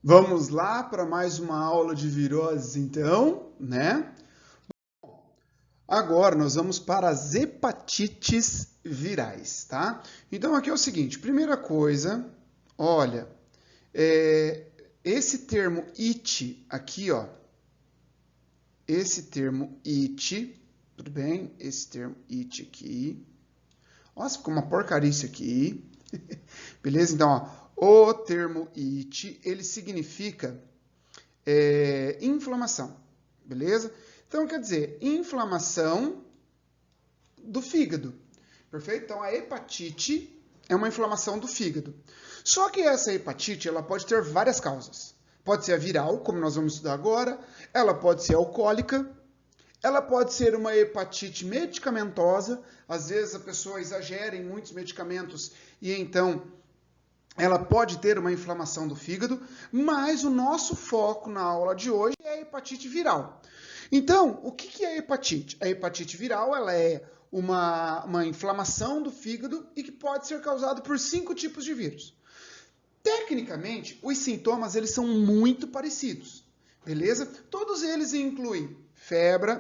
Vamos lá para mais uma aula de viroses, então, né? Agora nós vamos para as hepatites virais, tá? Então aqui é o seguinte, primeira coisa, olha, esse termo it aqui, ó, esse termo it, tudo bem? Esse termo it aqui, nossa, ficou uma porcaria isso aqui, beleza? Então, ó, o termo it, ele significa inflamação, beleza? Então, quer dizer, inflamação do fígado, perfeito? Então, a hepatite é uma inflamação do fígado. Só que essa hepatite, ela pode ter várias causas. Pode ser a viral, como nós vamos estudar agora, ela pode ser alcoólica, ela pode ser uma hepatite medicamentosa, às vezes a pessoa exagera em muitos medicamentos e então ela pode ter uma inflamação do fígado, mas o nosso foco na aula de hoje é a hepatite viral. Então, o que é a hepatite? A hepatite viral ela é uma inflamação do fígado e que pode ser causada por 5 tipos de vírus. Tecnicamente, os sintomas eles são muito parecidos, beleza? Todos eles incluem febre,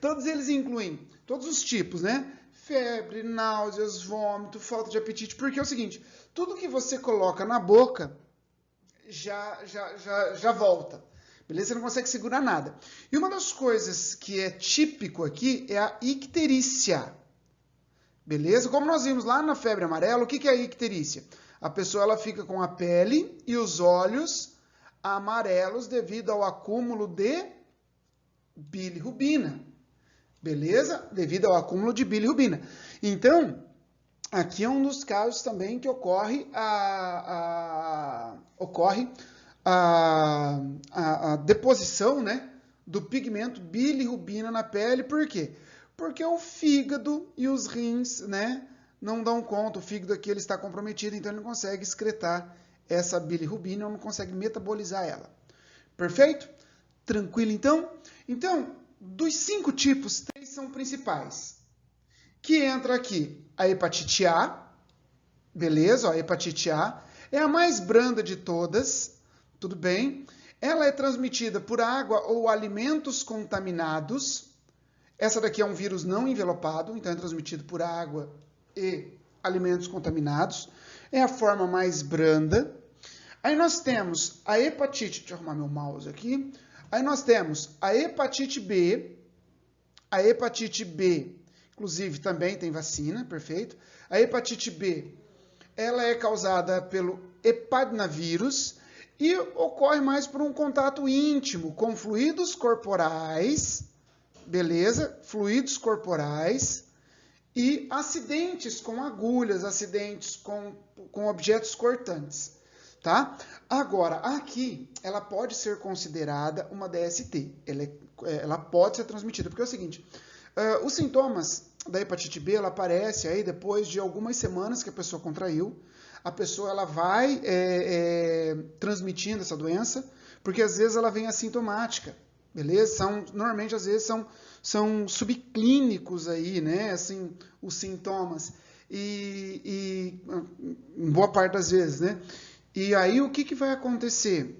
todos eles incluem todos os tipos, né? Febre, náuseas, vômito, falta de apetite, porque é o seguinte, tudo que você coloca na boca já volta, beleza? Você não consegue segurar nada. E uma das coisas que é típico aqui é a icterícia, beleza? Como nós vimos lá na febre amarela, o que é a icterícia? A pessoa ela fica com a pele e os olhos amarelos devido ao acúmulo de bilirrubina. Beleza? Devido ao acúmulo de bilirrubina. Então, aqui é um dos casos também que ocorre a deposição, né, do pigmento bilirrubina na pele. Por quê? Porque o fígado e os rins, né, não dão conta. O fígado aqui ele está comprometido, então ele não consegue excretar essa bilirrubina, não consegue metabolizar ela. Perfeito? Tranquilo, então? Então, dos 5 tipos, 3 são principais. Que entra aqui a hepatite A, beleza? Ó, a hepatite A é a mais branda de todas, tudo bem? Ela é transmitida por água ou alimentos contaminados. Essa daqui é um vírus não envelopado, então é transmitido por água e alimentos contaminados. É a forma mais branda. Aí nós temos a hepatite, deixa eu arrumar meu mouse aqui. Aí nós temos a hepatite B, inclusive também tem vacina, perfeito. A hepatite B, ela é causada pelo hepadnavírus e ocorre mais por um contato íntimo com fluidos corporais, beleza? Fluidos corporais e acidentes com agulhas, acidentes com objetos cortantes. Tá? Agora, aqui, ela pode ser considerada uma DST. Ela pode ser transmitida, porque é o seguinte, os sintomas da hepatite B, ela aparece aí depois de algumas semanas que a pessoa contraiu. A pessoa ela vai transmitindo essa doença, porque às vezes ela vem assintomática, beleza? Normalmente, às vezes, são subclínicos aí, né? Assim, os sintomas. E em boa parte das vezes, né? E aí, o que vai acontecer?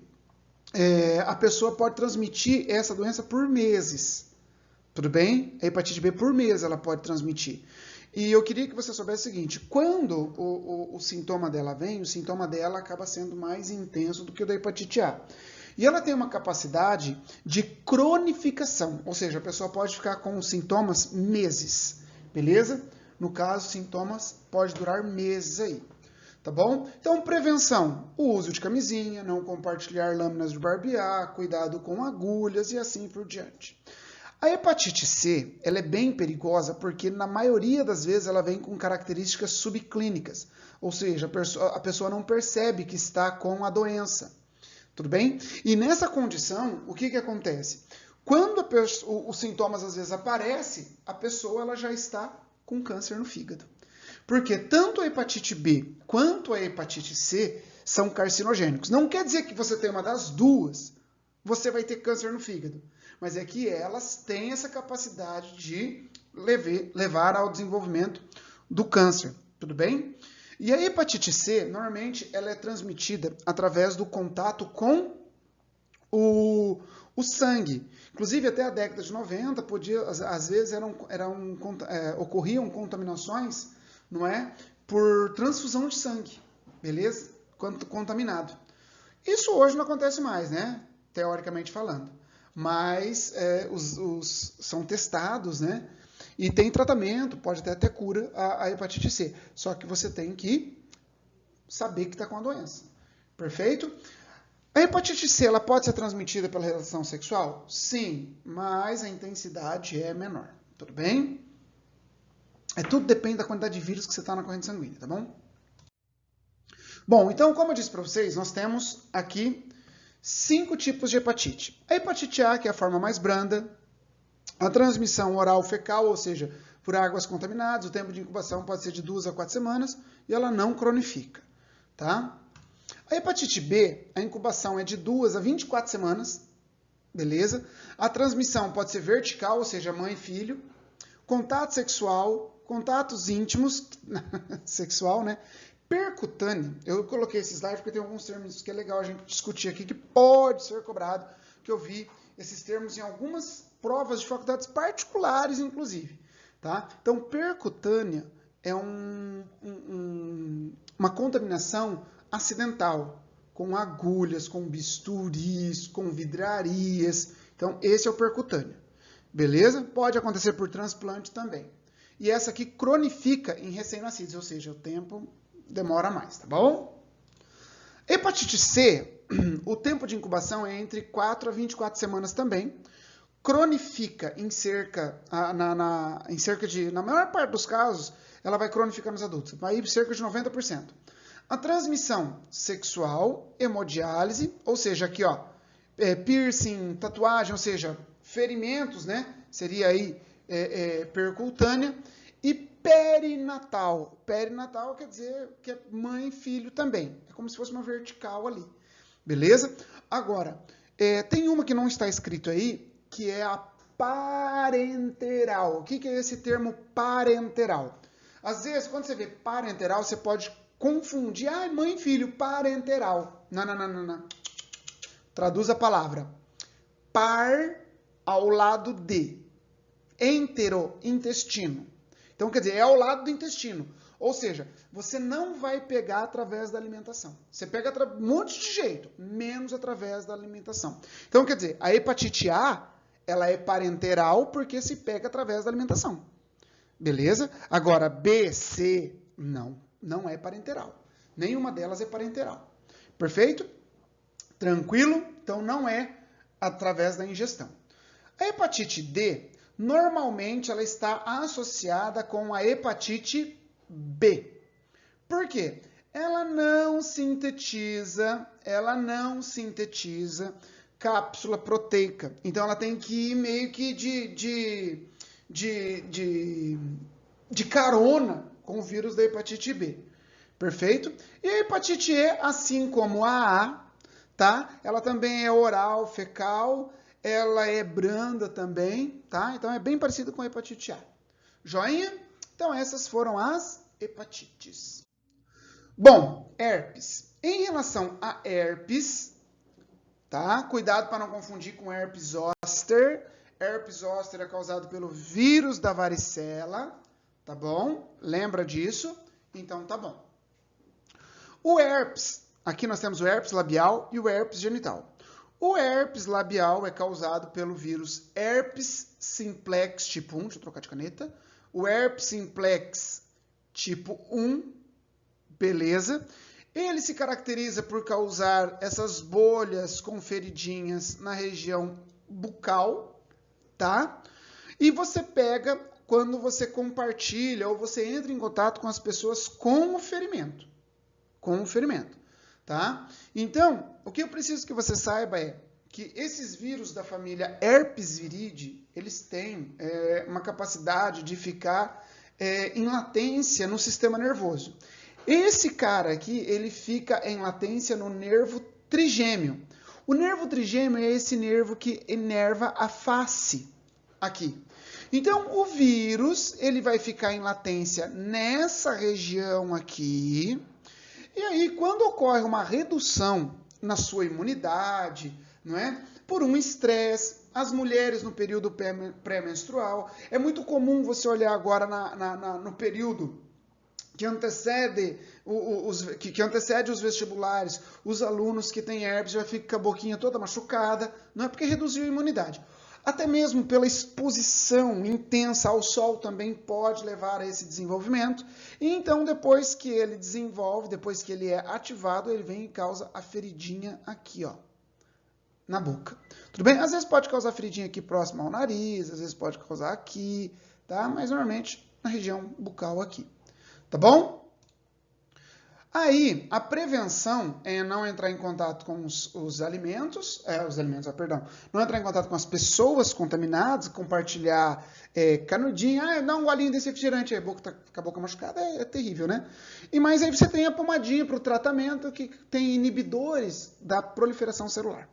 A pessoa pode transmitir essa doença por meses, tudo bem? A hepatite B por mês ela pode transmitir. E eu queria que você soubesse o seguinte, quando o sintoma dela vem, o sintoma dela acaba sendo mais intenso do que o da hepatite A. E ela tem uma capacidade de cronificação, ou seja, a pessoa pode ficar com sintomas meses, beleza? No caso, sintomas pode durar meses aí. Tá bom? Então, prevenção, o uso de camisinha, não compartilhar lâminas de barbear, cuidado com agulhas e assim por diante. A hepatite C, ela é bem perigosa porque na maioria das vezes ela vem com características subclínicas, ou seja, a pessoa não percebe que está com a doença, tudo bem? E nessa condição, o que acontece? Quando os sintomas às vezes aparecem, a pessoa ela já está com câncer no fígado. Porque tanto a hepatite B quanto a hepatite C são carcinogênicos. Não quer dizer que você tem uma das duas, você vai ter câncer no fígado. Mas é que elas têm essa capacidade de levar ao desenvolvimento do câncer. Tudo bem? E a hepatite C, normalmente, ela é transmitida através do contato com o sangue. Inclusive, até a década de 90, às vezes ocorriam contaminações, não é? Por transfusão de sangue, beleza? Contaminado. Isso hoje não acontece mais, né? Teoricamente falando. Mas são testados, né? E tem tratamento, pode até ter cura a hepatite C. Só que você tem que saber que está com a doença. Perfeito? A hepatite C, ela pode ser transmitida pela relação sexual? Sim, mas a intensidade é menor. Tudo bem? Tudo depende da quantidade de vírus que você está na corrente sanguínea, tá bom? Bom, então, como eu disse para vocês, nós temos aqui 5 tipos de hepatite. A hepatite A, que é a forma mais branda, a transmissão oral fecal, ou seja, por águas contaminadas, o tempo de incubação pode ser de 2 a 4 semanas e ela não cronifica, tá? A hepatite B, a incubação é de 2 a 24 semanas, beleza? A transmissão pode ser vertical, ou seja, mãe e filho, contato sexual, contatos íntimos, sexual, né? Percutâneo, eu coloquei esse slide porque tem alguns termos que é legal a gente discutir aqui, que pode ser cobrado, que eu vi esses termos em algumas provas de faculdades particulares, inclusive. Tá? Então, percutânea é uma contaminação acidental, com agulhas, com bisturis, com vidrarias. Então, esse é o percutâneo. Beleza? Pode acontecer por transplante também. E essa aqui cronifica em recém-nascidos, ou seja, o tempo demora mais, tá bom? Hepatite C, o tempo de incubação é entre 4 a 24 semanas também. Cronifica na maior parte dos casos, ela vai cronificar nos adultos, vai cerca de 90%. A transmissão sexual, hemodiálise, ou seja, aqui ó, piercing, tatuagem, ou seja, ferimentos, né? Seria aí percutânea. E perinatal. Perinatal quer dizer que é mãe e filho também. É como se fosse uma vertical ali. Beleza? Agora, tem uma que não está escrito aí, que é a parenteral. O que é esse termo parenteral? Às vezes, quando você vê parenteral, você pode confundir. Ah, mãe e filho, parenteral. Não. Traduz a palavra. Par ao lado de. Entero, intestino. Então, quer dizer, é ao lado do intestino. Ou seja, você não vai pegar através da alimentação. Você pega um monte de jeito, menos através da alimentação. Então, quer dizer, a hepatite A, ela é parenteral porque se pega através da alimentação. Beleza? Agora, B, C, não é parenteral. Nenhuma delas é parenteral. Perfeito? Tranquilo? Então, não é através da ingestão. A hepatite D, normalmente ela está associada com a hepatite B. Por quê? Ela não sintetiza cápsula proteica. Então ela tem que ir meio que de carona com o vírus da hepatite B. Perfeito? E a hepatite E, assim como a A, tá? Ela também é oral, fecal, ela é branda também, tá? Então é bem parecido com a hepatite A. Joinha? Então essas foram as hepatites. Bom, herpes. Em relação a herpes, tá? Cuidado para não confundir com herpes zoster. Herpes zoster é causado pelo vírus da varicela, tá bom? Lembra disso? Então tá bom. O herpes, aqui nós temos o herpes labial e o herpes genital. O herpes labial é causado pelo vírus herpes simplex tipo 1, deixa eu trocar de caneta. O herpes simplex tipo 1, beleza? Ele se caracteriza por causar essas bolhas com feridinhas na região bucal, tá? E você pega quando você compartilha ou você entra em contato com as pessoas com o ferimento. Tá? Então, o que eu preciso que você saiba é que esses vírus da família Herpes viridae, eles têm uma capacidade de ficar em latência no sistema nervoso. Esse cara aqui, ele fica em latência no nervo trigêmeo. O nervo trigêmeo é esse nervo que inerva a face aqui. Então, o vírus, ele vai ficar em latência nessa região aqui. E aí, quando ocorre uma redução na sua imunidade, não é? Por um estresse, as mulheres no período pré-menstrual, é muito comum você olhar agora no período que antecede os vestibulares, os alunos que têm herpes já ficam com a boquinha toda machucada, não é porque reduziu a imunidade. Até mesmo pela exposição intensa ao sol também pode levar a esse desenvolvimento. E então, depois que ele desenvolve, depois que ele é ativado, ele vem e causa a feridinha aqui, ó, na boca. Tudo bem? Às vezes pode causar feridinha aqui próximo ao nariz, às vezes pode causar aqui, tá? Mas normalmente na região bucal aqui. Tá bom? Aí, a prevenção é não entrar em contato com os alimentos, não entrar em contato com as pessoas contaminadas, compartilhar canudinho, dá um golinho desse refrigerante, com a boca machucada, é terrível, né? Mas aí você tem a pomadinha para o tratamento que tem inibidores da proliferação celular.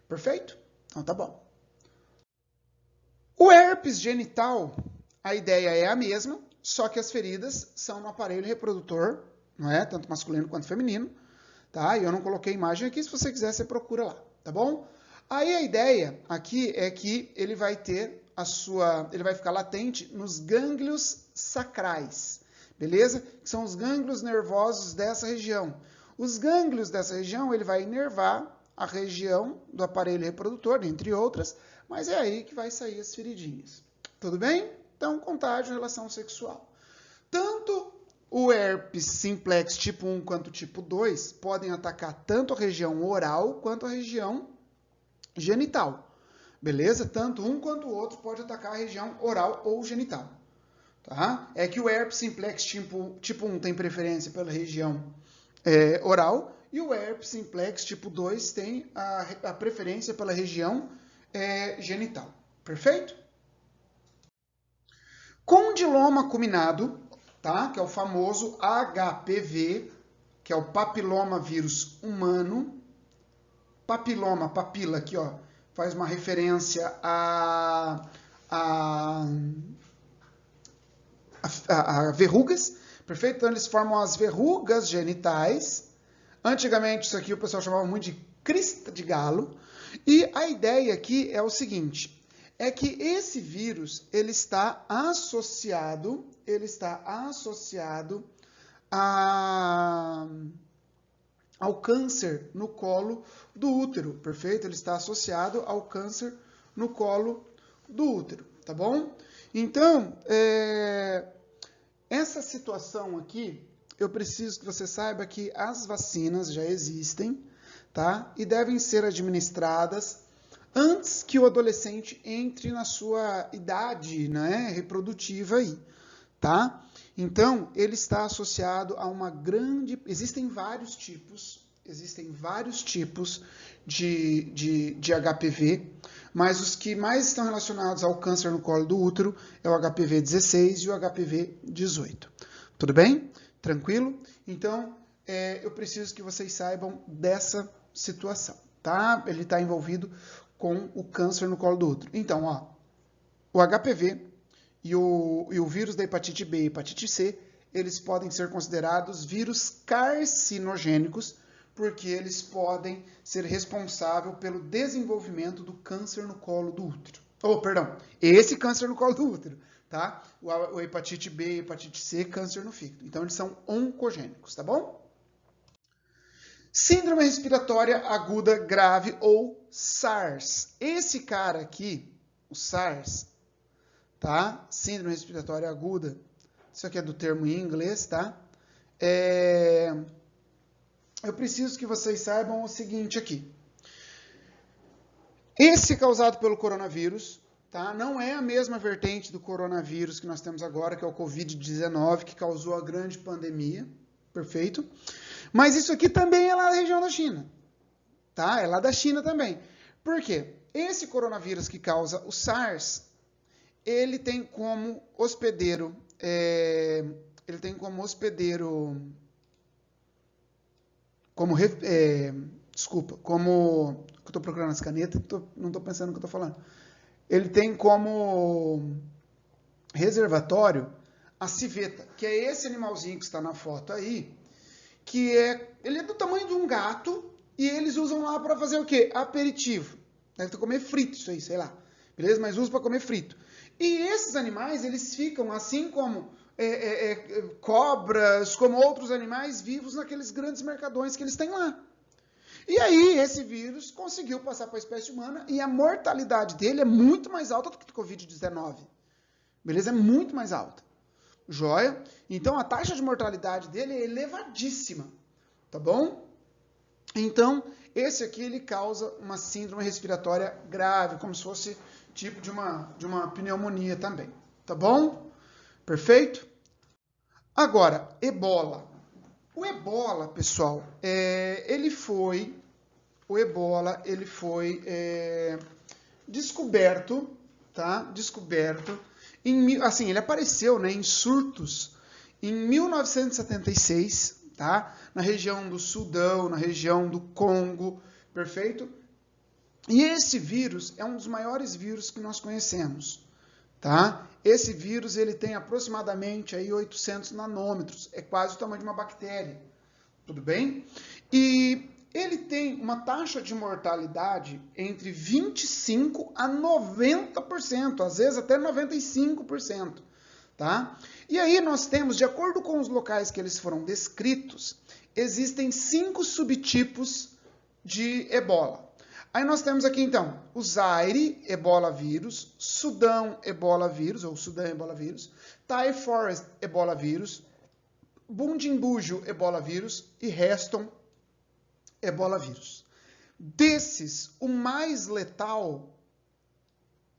Perfeito? Então tá bom. O herpes genital, a ideia é a mesma, só que as feridas são no aparelho reprodutor, não é? Tanto masculino quanto feminino, tá? E eu não coloquei imagem aqui, se você quiser, você procura lá, tá bom? Aí a ideia aqui é que ele vai ter ele vai ficar latente nos gânglios sacrais, beleza? Que são os gânglios nervosos dessa região. Os gânglios dessa região, ele vai inervar a região do aparelho reprodutor, entre outras, mas é aí que vai sair as feridinhas. Tudo bem? Então, contágio em relação sexual. Tanto o herpes simplex tipo 1 quanto tipo 2 podem atacar tanto a região oral quanto a região genital. Beleza? Tanto um quanto o outro pode atacar a região oral ou genital. Tá? É que o herpes simplex tipo 1 tem preferência pela região oral e o herpes simplex tipo 2 tem a preferência pela região genital. Perfeito? Condiloma acuminado, tá? Que é o famoso HPV, que é o papiloma vírus humano. Papila aqui, ó, faz uma referência a verrugas, perfeito? Então eles formam as verrugas genitais. Antigamente isso aqui o pessoal chamava muito de crista de galo. E a ideia aqui é o seguinte, é que esse vírus ele está associado ao câncer no colo do útero, perfeito? Ele está associado ao câncer no colo do útero, tá bom? Então, essa situação aqui, eu preciso que você saiba que as vacinas já existem, tá? E devem ser administradas antes que o adolescente entre na sua idade, né, reprodutiva aí, tá? Então, ele está associado a uma grande... Existem vários tipos de HPV, mas os que mais estão relacionados ao câncer no colo do útero é o HPV 16 e o HPV 18. Tudo bem? Tranquilo? Então, eu preciso que vocês saibam dessa situação, tá? Ele está envolvido com o câncer no colo do útero. Então, ó, o HPV e o vírus da hepatite B e hepatite C, eles podem ser considerados vírus carcinogênicos, porque eles podem ser responsáveis pelo desenvolvimento do câncer no colo do útero. Esse câncer no colo do útero, tá? O hepatite B e hepatite C, câncer no fígado. Então, eles são oncogênicos, tá bom? Síndrome respiratória aguda grave ou SARS. Esse cara aqui, o SARS, tá? Síndrome respiratória aguda. Isso aqui é do termo em inglês, tá? Eu preciso que vocês saibam o seguinte aqui. Esse é causado pelo coronavírus, tá? Não é a mesma vertente do coronavírus que nós temos agora, que é o Covid-19, que causou a grande pandemia, perfeito? Mas isso aqui também é lá da região da China, tá? É lá da China também. Por quê? Esse coronavírus que causa o SARS, ele tem como hospedeiro, eu estou procurando as canetas, não estou pensando no que eu estou falando. Ele tem como reservatório a civeta, que é esse animalzinho que está na foto aí, ele é do tamanho de um gato e eles usam lá para fazer o quê? Aperitivo. Deve comer frito isso aí, sei lá. Beleza? Mas usa para comer frito. E esses animais, eles ficam assim como cobras, como outros animais vivos naqueles grandes mercadões que eles têm lá. E aí, esse vírus conseguiu passar para a espécie humana e a mortalidade dele é muito mais alta do que o Covid-19. Beleza? É muito mais alta. Joia? Então, a taxa de mortalidade dele é elevadíssima. Tá bom? Então, esse aqui, ele causa uma síndrome respiratória grave, como se fosse tipo de uma pneumonia também. Tá bom? Perfeito? Agora, ebola. O ebola, pessoal, ele foi descoberto, tá? Descoberto, assim, ele apareceu, né, em surtos em 1976, tá? Na região do Sudão, na região do Congo, perfeito? E esse vírus é um dos maiores vírus que nós conhecemos, tá? Esse vírus, ele tem aproximadamente aí 800 nanômetros, é quase o tamanho de uma bactéria, tudo bem? E ele tem uma taxa de mortalidade entre 25% a 90%, às vezes até 95%, tá? E aí nós temos, de acordo com os locais que eles foram descritos, existem 5 subtipos de ebola. Aí nós temos aqui, então, o Zaire ebola vírus, Sudão ebola vírus, ou Sudão ebola vírus, Thai Forest ebola vírus, Bundibugyo ebola vírus e Reston ebola vírus. Desses, o mais letal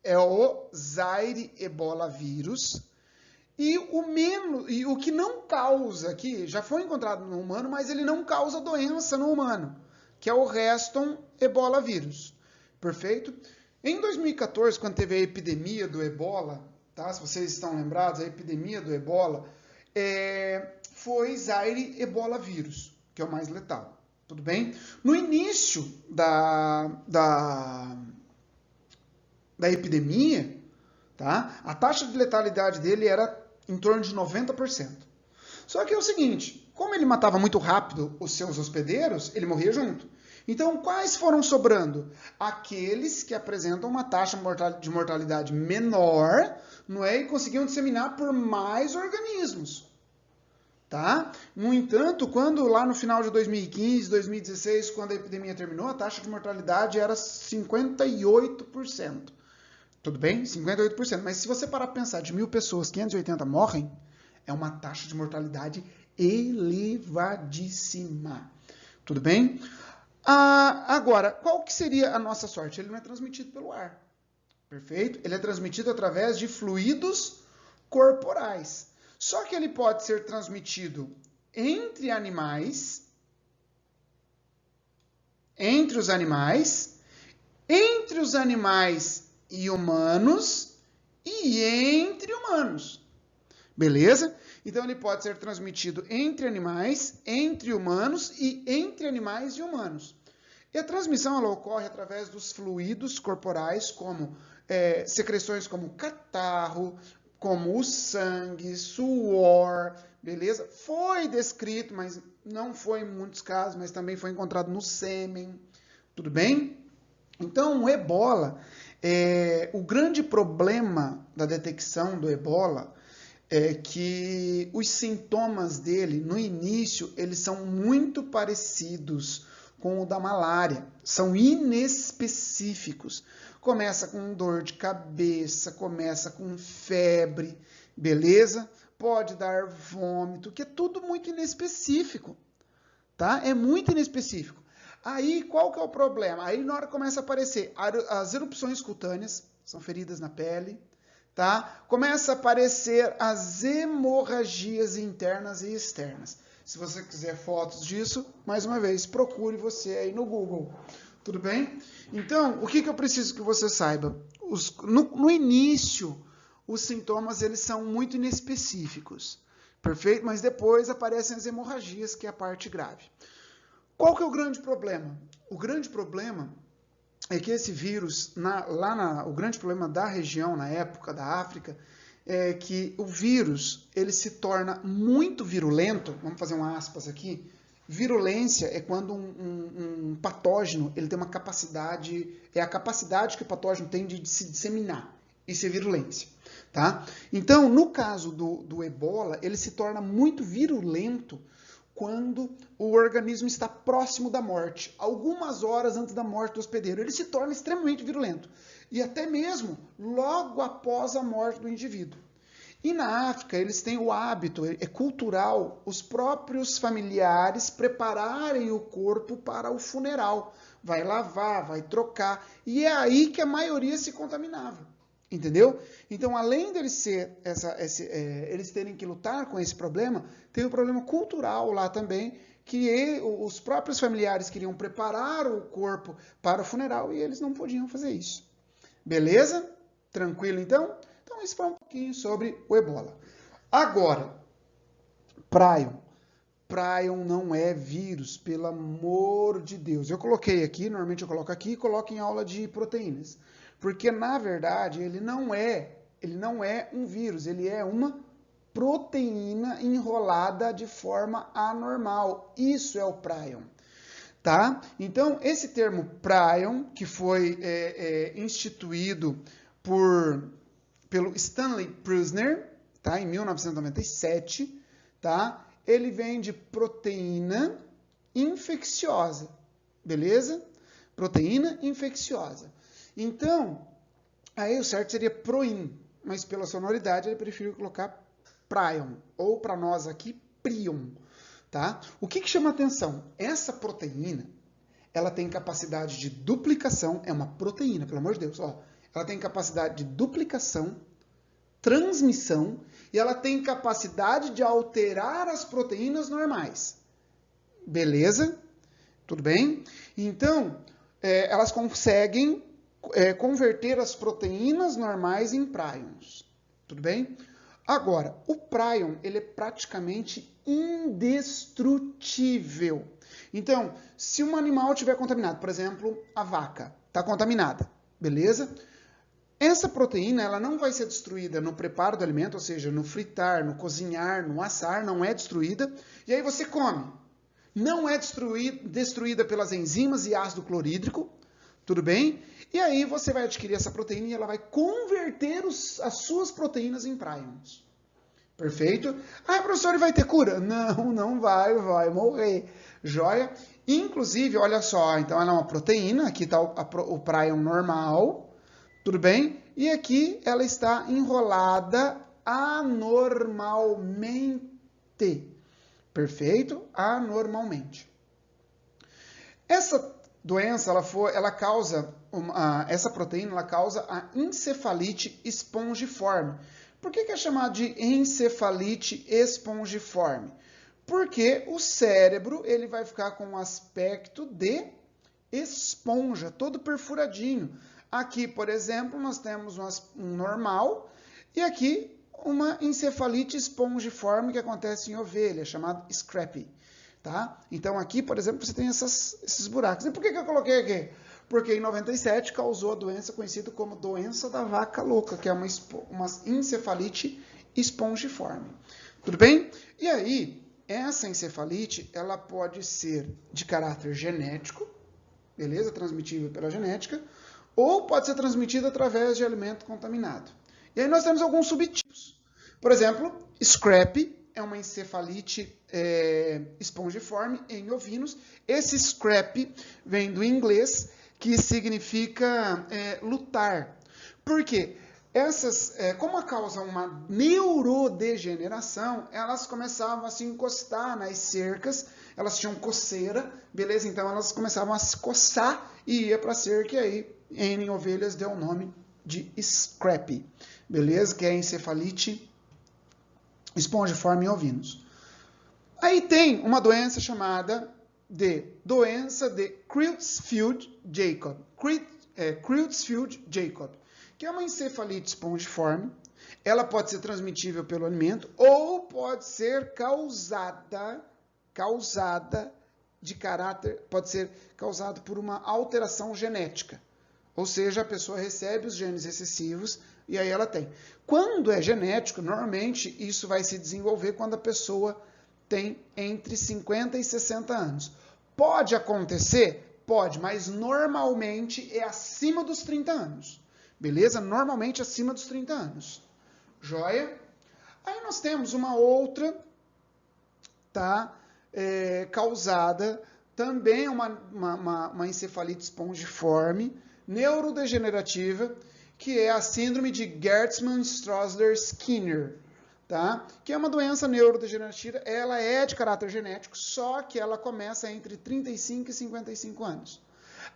é o Zaire ebola vírus, e o que não causa, que já foi encontrado no humano, mas ele não causa doença no humano, que é o Reston ebola vírus. Perfeito? Em 2014, quando teve a epidemia do ebola, tá? Se vocês estão lembrados, a epidemia do ebola, foi Zaire ebola vírus, que é o mais letal. Tudo bem? No início da epidemia, tá? A taxa de letalidade dele era em torno de 90%. Só que é o seguinte, como ele matava muito rápido os seus hospedeiros, ele morria junto. Então, quais foram sobrando? Aqueles que apresentam uma taxa de mortalidade menor, não é? E conseguiam disseminar por mais organismos. Tá? No entanto, quando lá no final de 2015, 2016, quando a epidemia terminou, a taxa de mortalidade era 58%. Tudo bem? 58%. Mas se você parar para pensar, de 1.000 pessoas, 580 morrem, é uma taxa de mortalidade elevadíssima. Tudo bem? Agora, qual que seria a nossa sorte? Ele não é transmitido pelo ar. Perfeito? Ele é transmitido através de fluidos corporais. Só que ele pode ser transmitido entre os animais e humanos e entre humanos. Beleza? Então ele pode ser transmitido entre animais, entre humanos e entre animais e humanos. E a transmissão ela ocorre através dos fluidos corporais, como secreções como catarro, como o sangue, suor, beleza? Foi descrito, mas não foi em muitos casos, mas também foi encontrado no sêmen, tudo bem? Então, o ebola, o grande problema da detecção do ebola é que os sintomas dele, no início, eles são muito parecidos com o da malária, são inespecíficos. Começa com dor de cabeça, começa com febre, beleza? Pode dar vômito, que é tudo muito inespecífico, tá? É muito inespecífico. Aí, qual que é o problema? Aí, na hora que começa a aparecer as erupções cutâneas, são feridas na pele, tá? Começa a aparecer as hemorragias internas e externas. Se você quiser fotos disso, mais uma vez, procure você aí no Google. Tudo bem? Então, o que eu preciso que você saiba? No início, os sintomas eles são muito inespecíficos, perfeito? Mas depois aparecem as hemorragias, que é a parte grave. Qual que é o grande problema? O grande problema é que esse vírus, o grande problema da região, na época da África, é que o vírus ele se torna muito virulento. Vamos fazer um aspas aqui. Virulência é quando um patógeno ele tem uma capacidade, é a capacidade que o patógeno tem de se disseminar. Isso é virulência. Tá? Então, no caso do ebola, ele se torna muito virulento quando o organismo está próximo da morte, algumas horas antes da morte do hospedeiro. Ele se torna extremamente virulento. E até mesmo logo após a morte do indivíduo. E na África, eles têm o hábito, é cultural, os próprios familiares prepararem o corpo para o funeral. Vai lavar, vai trocar. E é aí que a maioria se contaminava. Entendeu? Então, além deles eles terem que lutar com esse problema, tem o problema cultural lá também, que os próprios familiares queriam preparar o corpo para o funeral e eles não podiam fazer isso. Beleza? Tranquilo, então? Então, isso foi um pouquinho sobre o ebola. Agora, prion. Prion não é vírus, pelo amor de Deus. Eu coloquei aqui, normalmente eu coloco aqui e coloco em aula de proteínas. Porque, na verdade, ele não é um vírus, ele é uma proteína enrolada de forma anormal. Isso é o prion. Tá? Então, esse termo prion, que foi instituído pelo Stanley Prusiner, tá? Em 1997, tá? Ele vem de proteína infecciosa, beleza? Proteína infecciosa. Então, aí o certo seria proin, mas pela sonoridade ele preferiu colocar prion, ou para nós aqui, prion, tá? O que chama atenção? Essa proteína, ela tem capacidade de duplicação, é uma proteína, pelo amor de Deus, ó. Ela tem capacidade de duplicação, transmissão, e ela tem capacidade de alterar as proteínas normais. Beleza? Tudo bem? Então, elas conseguem converter as proteínas normais em prions. Tudo bem? Agora, o prion, ele é praticamente indestrutível. Então, se um animal estiver contaminado, por exemplo, a vaca está contaminada, beleza? Essa proteína ela não vai ser destruída no preparo do alimento, ou seja, no fritar, no cozinhar, no assar, não é destruída. E aí você come. Não é destruída pelas enzimas e ácido clorídrico, tudo bem? E aí você vai adquirir essa proteína e ela vai converter as suas proteínas em prions. Perfeito? Ah, professor, ele vai ter cura? Não, não vai morrer. Joia? Inclusive, olha só, então ela é uma proteína, aqui está o prion normal, tudo bem? E aqui ela está enrolada anormalmente. Perfeito? Anormalmente. Essa doença, essa proteína, ela causa a encefalite espongiforme. Por que é chamado de encefalite espongiforme? Porque o cérebro ele vai ficar com um aspecto de esponja, todo perfuradinho. Aqui, por exemplo, nós temos um normal e aqui uma encefalite espongiforme que acontece em ovelha, chamado scrapie. Tá? Então aqui, por exemplo, você tem esses buracos. E por que eu coloquei aqui? Porque em 97 causou a doença conhecida como doença da vaca louca, que é uma encefalite espongiforme. Tudo bem? E aí, essa encefalite, ela pode ser de caráter genético, beleza? Transmitível pela genética, ou pode ser transmitida através de alimento contaminado. E aí nós temos alguns subtipos. Por exemplo, scrapie é uma encefalite espongiforme em ovinos. Esse scrapie vem do inglês, que significa lutar. Por quê? Como causam uma neurodegeneração, elas começavam a se encostar nas cercas, elas tinham coceira, beleza? Então elas começavam a se coçar e ia para a cerca, e aí em ovelhas deu o nome de scrapie, beleza? Que é a encefalite espongiforme em ovinos. Aí tem uma doença chamada de doença de Creutzfeldt-Jakob. Creutzfeldt-Jakob, que é uma encefalite espongiforme. Ela pode ser transmitível pelo alimento ou pode ser pode ser causado por uma alteração genética. Ou seja, a pessoa recebe os genes recessivos e aí ela tem. Quando é genético, normalmente isso vai se desenvolver quando a pessoa tem entre 50 e 60 anos. Pode acontecer? Pode, mas normalmente é acima dos 30 anos. Beleza? Normalmente acima dos 30 anos. Joia? Aí nós temos uma outra, tá? Causada também uma encefalite espongiforme, neurodegenerativa, que é a síndrome de Gertzmann-Straussler-Skinner, tá? Que é uma doença neurodegenerativa, ela é de caráter genético, só que ela começa entre 35 e 55 anos.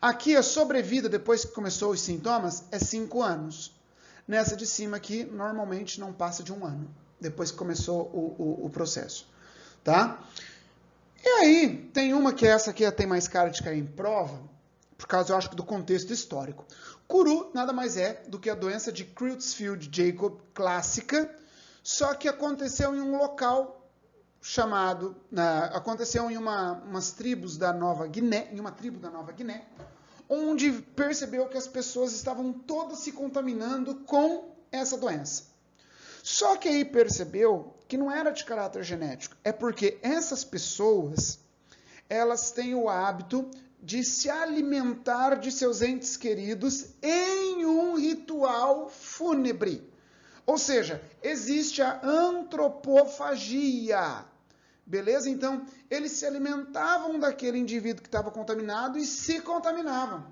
Aqui a sobrevida, depois que começou os sintomas, é 5 anos. Nessa de cima aqui, normalmente não passa de 1 ano, depois que começou o processo, tá? E aí, tem uma que essa aqui tem mais cara de cair em prova, por causa, eu acho, do contexto histórico. Curu nada mais é do que a doença de Creutzfeldt-Jakob clássica, só que aconteceu em um local chamado, aconteceu em umas tribos da Nova Guiné, em uma tribo da Nova Guiné, onde percebeu que as pessoas estavam todas se contaminando com essa doença. Só que aí percebeu que não era de caráter genético, é porque essas pessoas, elas têm o hábito de se alimentar de seus entes queridos em um ritual fúnebre. Ou seja, existe a antropofagia. Beleza? Então, eles se alimentavam daquele indivíduo que estava contaminado e se contaminavam.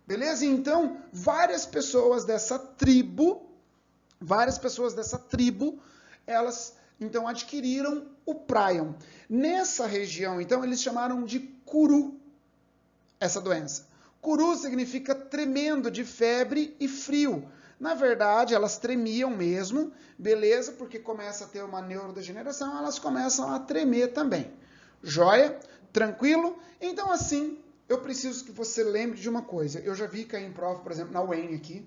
Beleza? Então, várias pessoas dessa tribo, elas então adquiriram o prion. Nessa região, então, eles chamaram de curu essa doença. Curu significa tremendo de febre e frio. Na verdade, elas tremiam mesmo, beleza? Porque começa a ter uma neurodegeneração, elas começam a tremer também. Joia? Tranquilo? Então, assim, eu preciso que você lembre de uma coisa. Eu já vi cair em prova, por exemplo, na UEM aqui,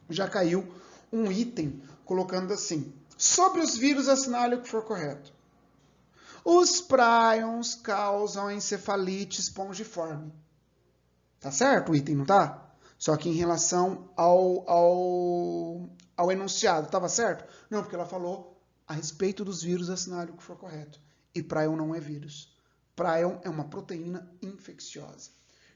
já caiu um item colocando assim: sobre os vírus, assinale o que for correto. Os prions causam encefalite espongiforme. Tá certo o item, não tá? Só que em relação ao enunciado, estava certo? Não, porque ela falou a respeito dos vírus, assinale o que for correto. E prion não é vírus. Prion é uma proteína infecciosa.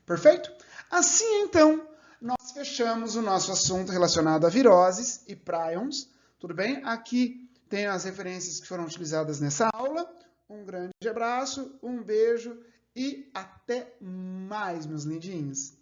Perfeito? Assim, então, nós fechamos o nosso assunto relacionado a viroses e prions. Tudo bem? Aqui tem as referências que foram utilizadas nessa aula. Um grande abraço, um beijo e até mais, meus lindinhos.